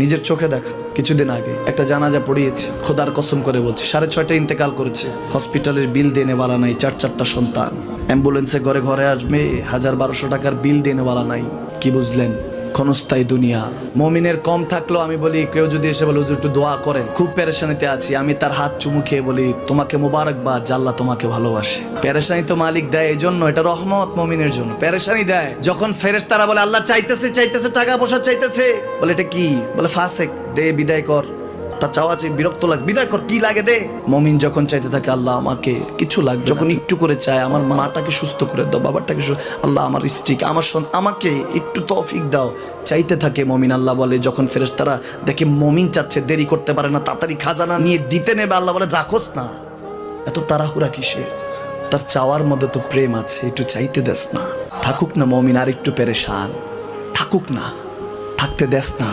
নিজের চোখে দেখা কিছুদিন আগে একটা জানাজা পড়িয়েছে, খোদার কসম করে বলছে 6:30 ইন্তেকাল করেছে। হসপিটালের বিল দেনেওয়ালা নাই, 4টা সন্তান, অ্যাম্বুলেন্সে ঘরে ঘরে আসবে, 1000-1200 টাকার বিল দেনেওয়ালা নাই। কি বুঝলেন? ক্ষণস্থায়ী দুনিয়া। মুমিনের কম থাকলেও আমি বলি, কেউ যদি এসে বলে হুজুর একটু দোয়া করেন, খুব পেরেশানিতে আছি, আমি তার হাত চুমু খেয়ে বলি তোমাকে মোবারকবাদ, আল্লাহ তোমাকে ভালোবাসে। পেরেশানি তো মালিক দেয়, এই জন্য এটা রহমত মুমিনের জন্য। পেরেশানি দেয় যখন ফেরেশতারা বলে আল্লাহ চাইতেছে টাকা পয়সা চাইতেছে, বলে এটা কি? বলে ফাসেক, দে বিদায় কর। তার চাওয়া চাই, বিরক্ত লাগে, বিদায় কর, কি লাগে দে। মুমিন যখন চাইতে থাকে আল্লাহ আমাকে কিছু লাগবে, যখন একটু করে চায় আমার মাটাকে সুস্থ করে দাও, বাবাটাকে আল্লাহ আমার স্ত্রীকে, আমার আমাকে একটু তৌফিক দাও, চাইতে থাকে মুমিন। আল্লাহ বলে যখন ফেরেশতারা দেখে মুমিন চাচ্ছে, দেরি করতে পারে না, তাড়াতাড়ি খাজানা নিয়ে দিতে নেবে, আল্লাহ বলে রাখোস না, এত তাড়াহুড়া কিসে? তার চাওয়ার মধ্যে তো প্রেম আছে, একটু চাইতে দেস না। থাকুক না মুমিন আর একটু পেরেশান, থাকুক না, থাকতে দেস না।